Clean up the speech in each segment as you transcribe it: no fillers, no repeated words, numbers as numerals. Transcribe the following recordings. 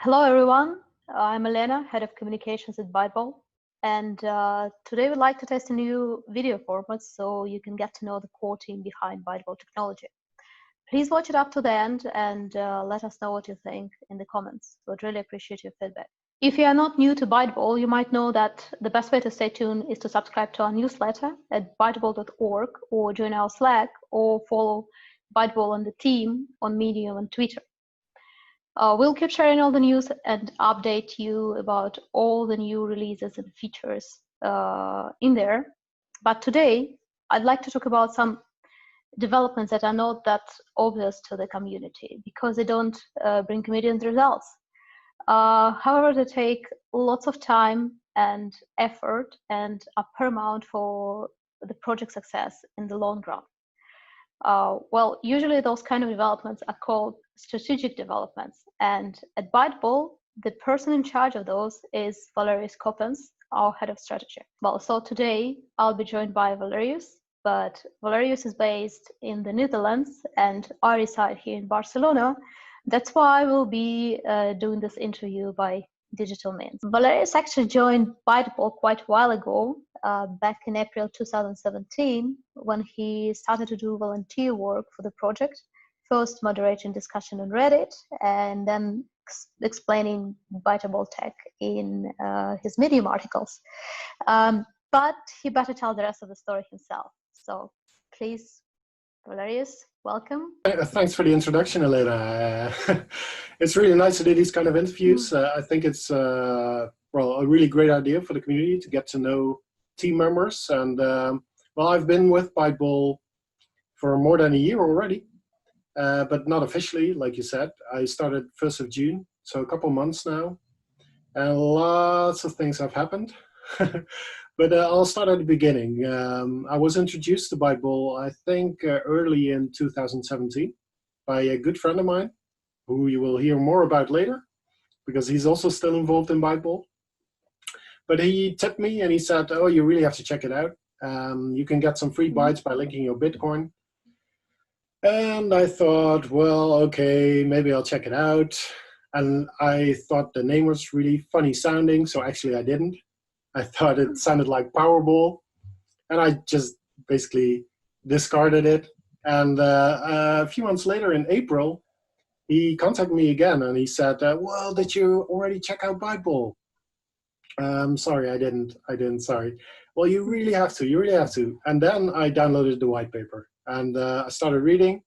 Hello, everyone. I'm Elena, Head of Communications at Byteball. And today we'd like to test a new video format so you can get to know the core team behind Byteball technology. Please watch it up to the end and let us know what you think in the comments. We'd really appreciate your feedback. If you are not new to Byteball, you might know that the best way to stay tuned is to subscribe to our newsletter at byteball.org or join our Slack or follow Byteball and the team on Medium and Twitter. We'll keep sharing all the news and update you about all the new releases and features in there. But today, I'd like to talk about some developments that are not that obvious to the community because they don't bring immediate results. However, they take lots of time and effort and are paramount for the project success in the long run. Well, usually those kind of developments are called strategic developments. And at Byteball, the person in charge of those is Valerius Coppens, our head of strategy. Well, so today I'll be joined by Valerius, but Valerius is based in the Netherlands and I reside here in Barcelona. That's why we'll be doing this interview by digital means. Valerius actually joined Byteball quite a while ago, back in April 2017, when he started to do volunteer work for the project, first moderating discussion on Reddit, and then explaining Byteball tech in his Medium articles. But he better tell the rest of the story himself. So please, Valerius, welcome. Thanks for the introduction, Elena. It's really nice to do these kind of interviews. I think it's a really great idea for the community to get to know team members. And well, I've been with Byteball for more than a year already, but not officially, like you said. I started 1st of June, so a couple months now, and lots of things have happened. But I'll start at the beginning. I was introduced to Byteball, I think, early in 2017 by a good friend of mine, who you will hear more about later, because he's also still involved in Byteball. But he tipped me and he said, oh, you really have to check it out. You can get some free bytes by linking your Bitcoin. And I thought, well, okay, maybe I'll check it out. And I thought the name was really funny sounding, so actually I didn't. I thought it sounded like Powerball, and I just basically discarded it. And a few months later, in April, he contacted me again, and he said, well, did you already check out Byteball? Sorry, I didn't, sorry. Well, you really have to. And then I downloaded the white paper, and I started reading,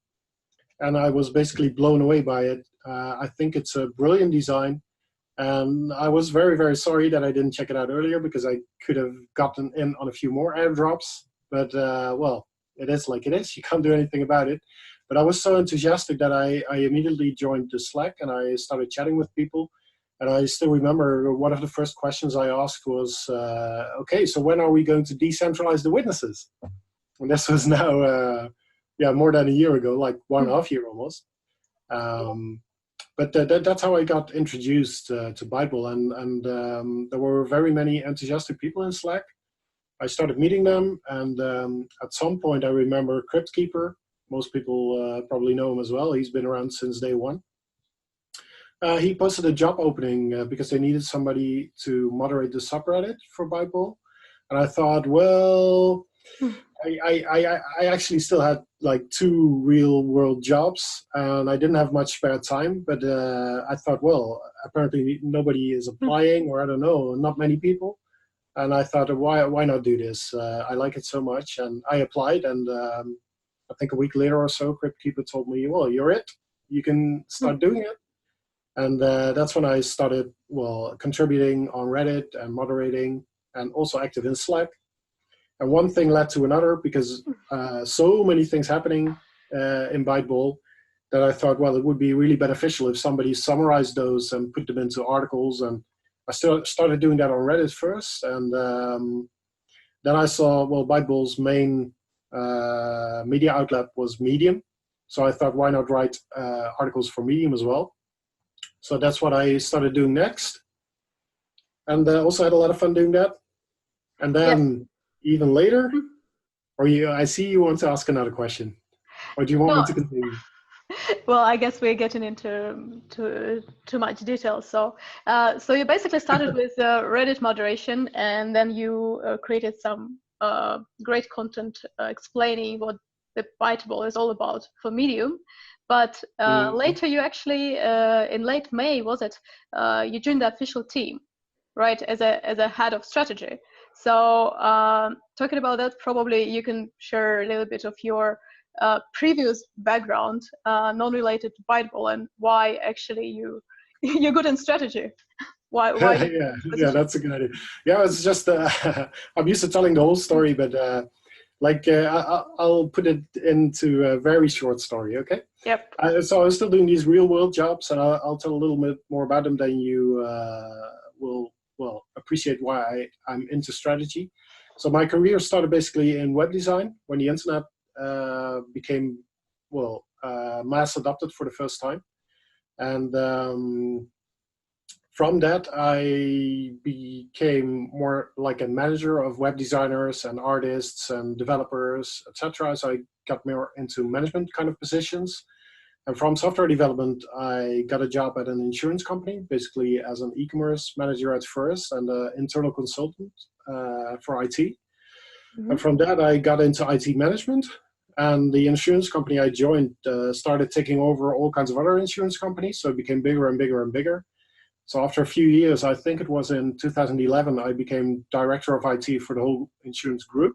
and I was basically blown away by it. I think it's a brilliant design. And I was very, very sorry that I didn't check it out earlier, because I could have gotten in on a few more airdrops. But, well, it is like it is. You can't do anything about it. But I was so enthusiastic that I immediately joined the Slack, and I started chatting with people. And I still remember one of the first questions I asked was, okay, so when are we going to decentralize the witnesses? And this was now, more than a year ago, like 1.5 years almost. But that's how I got introduced to Byteball, and there were very many enthusiastic people in Slack. I started meeting them, and at some point I remember CryptKeeper. Most people probably know him as well. He's been around since day one. He posted a job opening because they needed somebody to moderate the subreddit for Byteball. And I thought, well, I actually still had like 2 real world jobs, and I didn't have much spare time, but I thought, well, apparently nobody is applying, or I don't know, not many people. And I thought, why not do this? I like it so much, and I applied, and I think a week later or so, CryptKeeper told me, well, you're it. You can start doing it. And that's when I started, well, contributing on Reddit and moderating, and also active in Slack. And one thing led to another, because so many things happening in Byteball that I thought, well, it would be really beneficial if somebody summarized those and put them into articles. And I started doing that on Reddit first. And then I saw, well, Byteball's main media outlet was Medium. So I thought, why not write articles for Medium as well? So that's what I started doing next. And also had a lot of fun doing that. And then even later, or I see you want to ask another question. Or do you want me to continue? Well, I guess we're getting into too much detail. So, so you basically started with Reddit moderation, and then you created some great content explaining what the Byteball is all about for Medium. But Mhm. later, you actually in late May, was it? You joined the official team, right? As a head of strategy. So, talking about that, probably you can share a little bit of your previous background, non-related to Byteball, and why actually you're good in strategy. Why you Yeah, this yeah, position? that's a good idea. Yeah, it's just I'm used to telling the whole story, but I'll put it into a very short story. Okay. Yep. So I was still doing these real world jobs, and I'll tell a little bit more about them. Then you will appreciate why I'm into strategy. So my career started basically in web design when the internet became mass adopted for the first time, and from that I became more like a manager of web designers and artists and developers, etc. So I got more into management kind of positions. And from software development, I got a job at an insurance company, basically as an e-commerce manager at first and an internal consultant for IT. And Mm-hmm. from that, I got into IT management. And the insurance company I joined started taking over all kinds of other insurance companies. So it became bigger and bigger and bigger. So after a few years, I think it was in 2011, I became director of IT for the whole insurance group.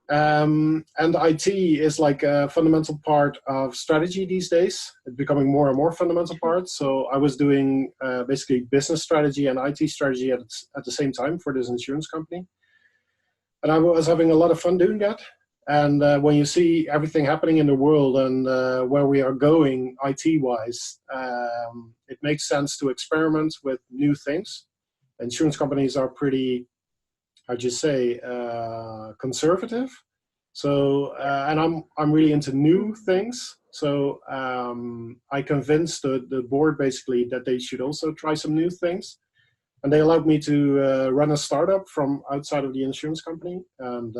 And IT is like a fundamental part of strategy these days. It's becoming more and more fundamental part. So I was doing basically business strategy and IT strategy at the same time for this insurance company. And I was having a lot of fun doing that. And when you see everything happening in the world and where we are going IT-wise, it makes sense to experiment with new things. Insurance companies are pretty, how'd you say, conservative. So, and I'm really into new things. So I convinced the board basically that they should also try some new things. And they allowed me to run a startup from outside of the insurance company. And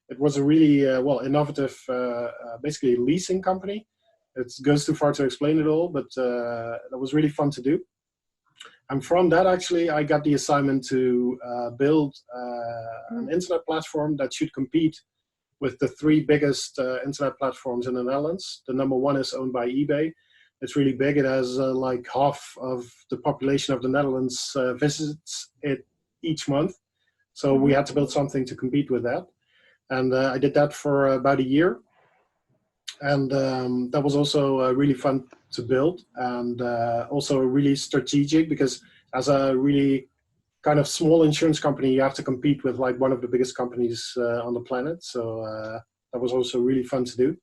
it was a really, innovative, basically leasing company. It goes too far to explain it all, but that was really fun to do. And from that, actually, I got the assignment to build an internet platform that should compete with the three biggest internet platforms in the Netherlands. The number one is owned by eBay. It's really big. It has like half of the population of the Netherlands visits it each month. So we had to build something to compete with that. And I did that for about a year. And that was also really fun to build and also really strategic because as a really kind of small insurance company, you have to compete with like one of the biggest companies on the planet. So that was also really fun to do.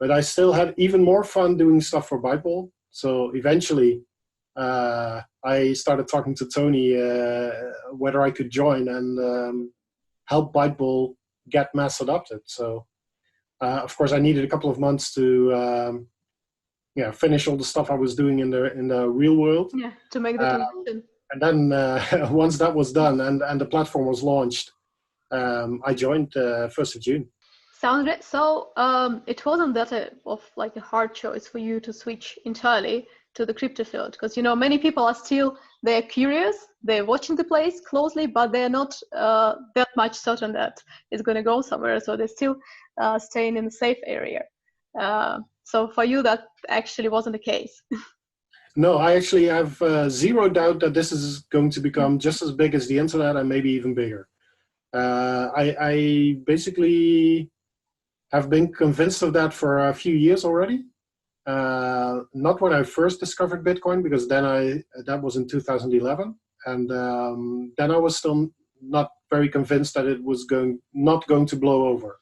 But I still had even more fun doing stuff for Byteball. So eventually I started talking to Tony whether I could join and help Byteball get mass adopted. So of course I needed a couple of months to finish all the stuff I was doing in the real world. Yeah, to make the transition. And then once that was done and the platform was launched, I joined 1st of June. Sounds great. So it wasn't that a hard choice for you to switch entirely to the crypto field, because many people are still, they're curious, they're watching the place closely, but they're not that much certain that it's going to go somewhere. So they're still staying in the safe area. So for you, that actually wasn't the case. No, I actually have zero doubt that this is going to become just as big as the internet and maybe even bigger. I basically have been convinced of that for a few years already. Not when I first discovered Bitcoin, because then that was in 2011, and then I was still not very convinced that it was not going to blow over.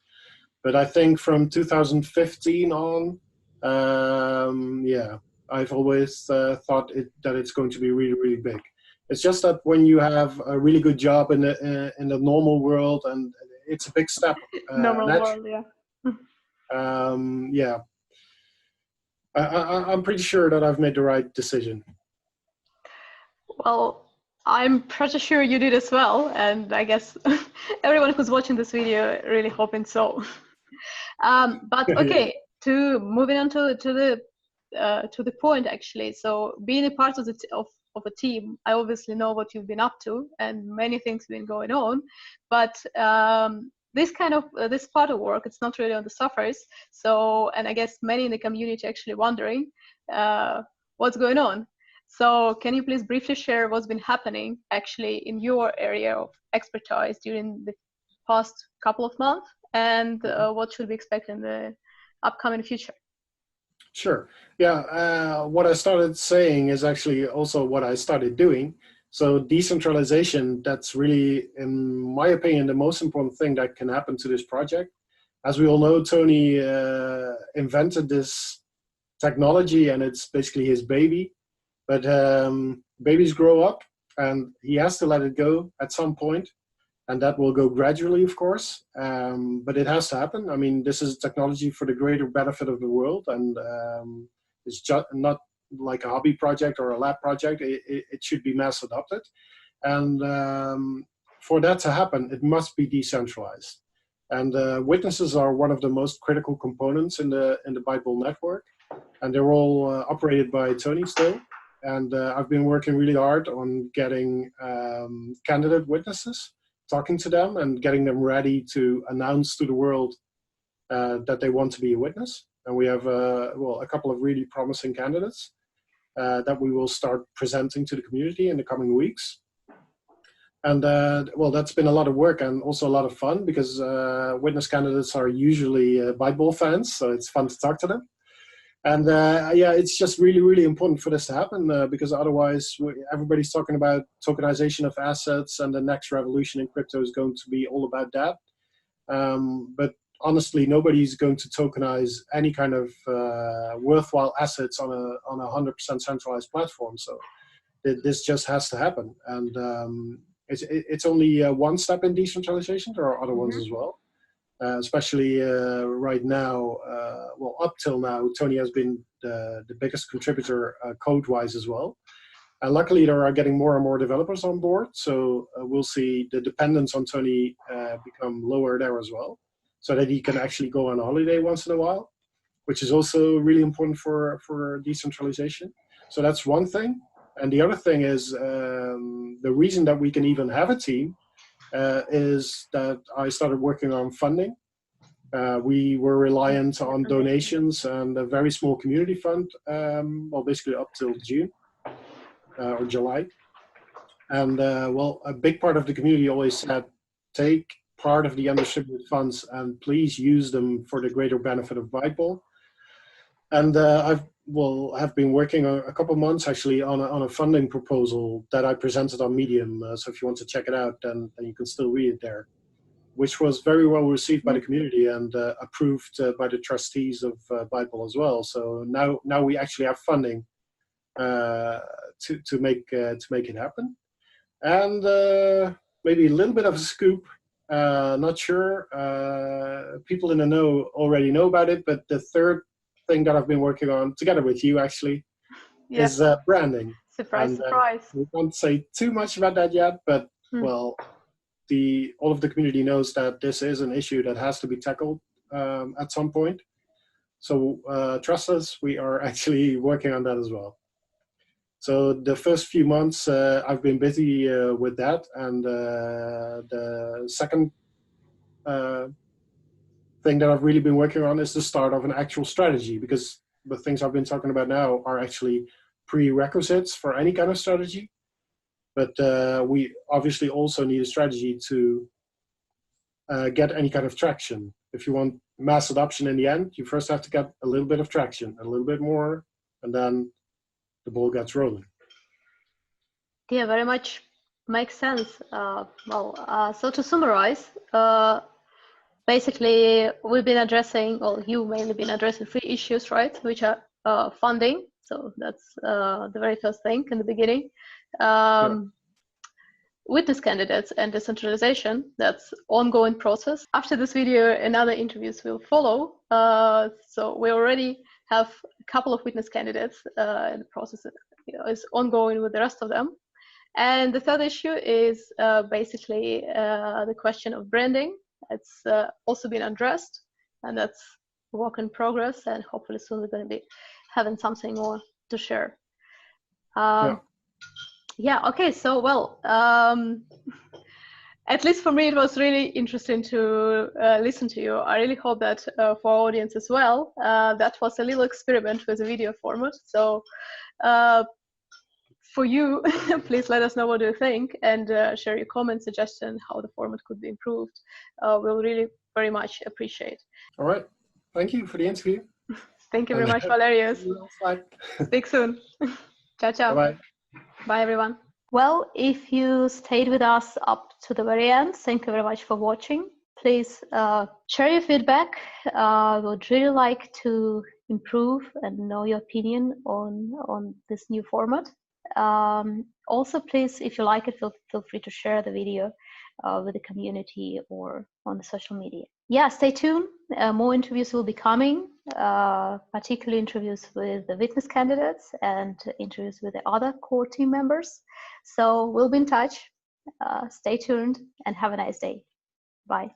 But I think from 2015 on, I've always thought that it's going to be really, really big. It's just that when you have a really good job in the normal world, and it's a big step. Normal world, yeah. Yeah, I'm pretty sure that I've made the right decision. Well, I'm pretty sure you did as well, and I guess everyone who's watching this video really hoping so. But okay, to moving on to the point actually. So being a part of of a team, I obviously know what you've been up to and many things have been going on, but this kind of this part of work, it's not really on the surface. So, and I guess many in the community actually wondering what's going on. So can you please briefly share what's been happening actually in your area of expertise during the past couple of months, and what should we expect in the upcoming future? Sure. Yeah. What I started saying is actually also what I started doing. So decentralization, that's really, in my opinion, the most important thing that can happen to this project. As we all know, Tony invented this technology and it's basically his baby. But babies grow up and he has to let it go at some point. And that will go gradually, of course, but it has to happen. I mean, this is technology for the greater benefit of the world, and it's just not like a hobby project or a lab project. It should be mass adopted, and for that to happen, it must be decentralized. And witnesses are one of the most critical components in the Byteball network, and they're all operated by Tony still. And I've been working really hard on getting candidate witnesses, talking to them and getting them ready to announce to the world that they want to be a witness. And we have well, a couple of really promising candidates that we will start presenting to the community in the coming weeks. And well, that's been a lot of work and also a lot of fun, because witness candidates are usually Byteball fans, so it's fun to talk to them. And yeah, it's just really, really important for this to happen, because otherwise everybody's talking about tokenization of assets, and the next revolution in crypto is going to be all about that. But honestly, nobody's going to tokenize any kind of worthwhile assets on a 100% centralized platform. So this just has to happen. And it's only one step in decentralization. There are other ones as well. Especially right now, well, up till now, Tony has been the biggest contributor code-wise as well. And luckily, there are getting more and more developers on board. So we'll see the dependence on Tony become lower there as well, so that he can actually go on holiday once in a while, which is also really important for decentralization. So that's one thing. And the other thing is the reason that we can even have a team is that I started working on funding. We were reliant on donations and a very small community fund, well, basically up till June or July. And well, a big part of the community always said, take part of the undistributed funds and please use them for the greater benefit of Byteball. And have been working a couple of months actually on a funding proposal that I presented on Medium. So if you want to check it out, then you can still read it there, which was very well received by the community and approved by the trustees of Byteball as well. So now we actually have funding to make it happen. And maybe a little bit of a scoop. Not sure. People in the know already know about it, but the third thing that I've been working on together with you actually is branding. Surprise, and, surprise. We won't say too much about that yet, but well, all of the community knows that this is an issue that has to be tackled at some point. So trust us, we are actually working on that as well. So the first few months I've been busy with that, and the second thing that I've really been working on is the start of an actual strategy, because the things I've been talking about now are actually prerequisites for any kind of strategy. But we obviously also need a strategy to get any kind of traction. If you want mass adoption in the end, you first have to get a little bit of traction, a little bit more, and then the ball gets rolling. Yeah, very much makes sense. So to summarize, basically we've been addressing, well, you mainly been addressing 3 issues, right? Which are funding. So that's the very first thing in the beginning. Witness candidates and decentralization, that's ongoing process. After this video, another interviews will follow. So we already have a couple of witness candidates, and the process is ongoing with the rest of them. And the third issue is basically the question of branding. It's also been addressed, and that's work in progress, and hopefully soon we're going to be having something more to share. Yeah, okay, so well, at least for me, it was really interesting to listen to you. I really hope that for our audience as well, that was a little experiment with a video format. So for you, please let us know what you think, and share your comments, suggestion, how the format could be improved. We'll really very much appreciate. All right. Thank you for the interview. Thank you very much, Valerius. Speak soon. Ciao, ciao. Bye-bye. Bye, everyone. Well, if you stayed with us up to the very end, thank you very much for watching. Please share your feedback. I would really like to improve and know your opinion on this new format. Also, please, if you like it, feel free to share the video with the community or on the social media. Yeah, stay tuned. More interviews will be coming, particularly interviews with the witness candidates and interviews with the other core team members. So we'll be in touch. Stay tuned and have a nice day. Bye.